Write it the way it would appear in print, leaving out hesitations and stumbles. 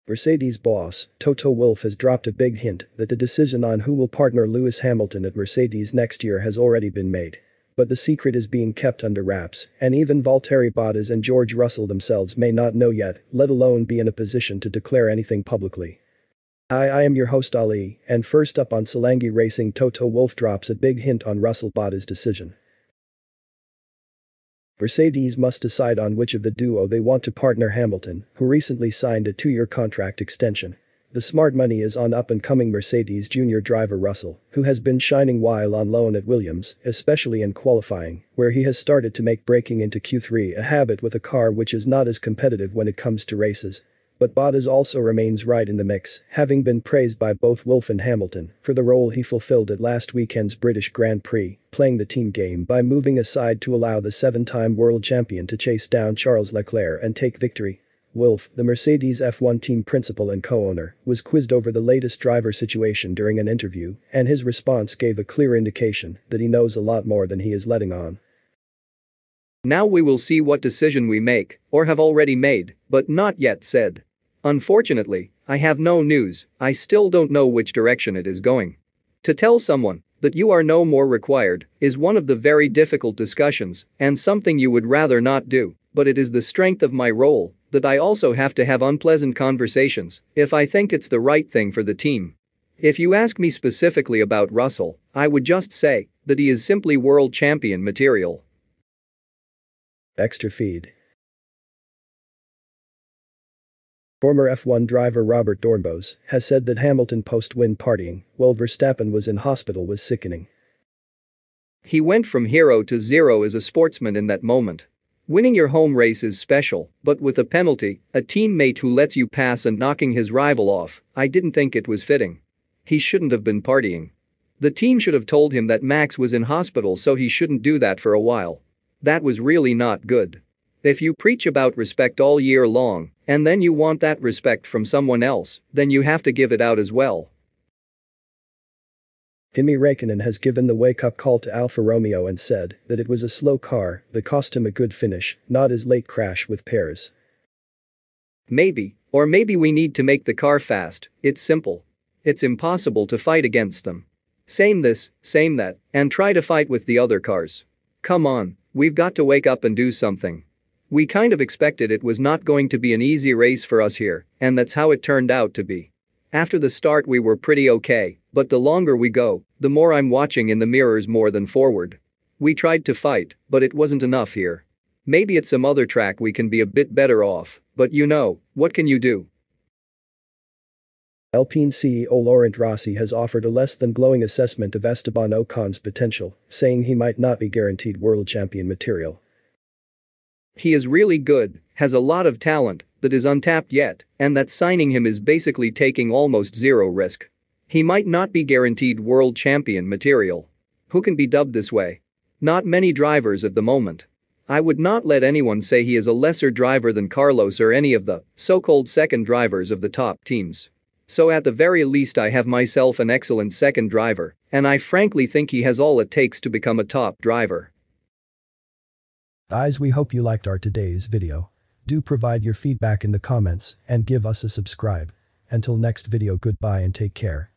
Mercedes boss, Toto Wolff has dropped a big hint that the decision on who will partner Lewis Hamilton at Mercedes next year has already been made. But the secret is being kept under wraps, and even Valtteri Bottas and George Russell themselves may not know yet, let alone be in a position to declare anything publicly. I am your host Ali, and first up on Salangi Racing, Toto Wolff drops a big hint on Russell Bottas' decision. Mercedes must decide on which of the duo they want to partner Hamilton, who recently signed a 2-year contract extension. The smart money is on up-and-coming Mercedes junior driver Russell, who has been shining while on loan at Williams, especially in qualifying, where he has started to make breaking into Q3 a habit with a car which is not as competitive when it comes to races. But Bottas also remains right in the mix, having been praised by both Wolff and Hamilton for the role he fulfilled at last weekend's British Grand Prix, playing the team game by moving aside to allow the 7-time world champion to chase down Charles Leclerc and take victory. Wolff, the Mercedes F1 team principal and co-owner, was quizzed over the latest driver situation during an interview, and his response gave a clear indication that he knows a lot more than he is letting on. Now we will see what decision we make, or have already made, but not yet said. Unfortunately, I have no news. I still don't know which direction it is going. To tell someone that you are no more required is one of the very difficult discussions and something you would rather not do, but it is the strength of my role that I also have to have unpleasant conversations if I think it's the right thing for the team. If you ask me specifically about Russell, I would just say that he is simply world champion material. Extra feed. Former F1 driver Robert Dornbos has said that Hamilton post-win partying while Verstappen was in hospital was sickening. He went from hero to zero as a sportsman in that moment. Winning your home race is special, but with a penalty, a teammate who lets you pass and knocking his rival off, I didn't think it was fitting. He shouldn't have been partying. The team should have told him that Max was in hospital so he shouldn't do that for a while. That was really not good. If you preach about respect all year long, and then you want that respect from someone else, then you have to give it out as well. Kimi Räikkönen has given the wake-up call to Alfa Romeo and said that it was a slow car that cost him a good finish, not his late crash with Perez. Maybe we need to make the car fast. It's simple. It's impossible to fight against them. Same this, same that, and try to fight with the other cars. Come on, we've got to wake up and do something. We kind of expected it was not going to be an easy race for us here, and that's how it turned out to be. After the start we were pretty okay, but the longer we go, the more I'm watching in the mirrors more than forward. We tried to fight, but it wasn't enough here. Maybe at some other track we can be a bit better off, but you know, what can you do? Alpine CEO Laurent Rossi has offered a less than glowing assessment of Esteban Ocon's potential, saying he might not be guaranteed world champion material. He is really good, has a lot of talent that is untapped yet, and that signing him is basically taking almost zero risk. He might not be guaranteed world champion material. Who can be dubbed this way? Not many drivers at the moment. I would not let anyone say he is a lesser driver than Carlos or any of the so-called second drivers of the top teams. So at the very least I have myself an excellent second driver, and I frankly think he has all it takes to become a top driver. Guys, we hope you liked our today's video. Do provide your feedback in the comments and give us a subscribe. Until next video, goodbye and take care.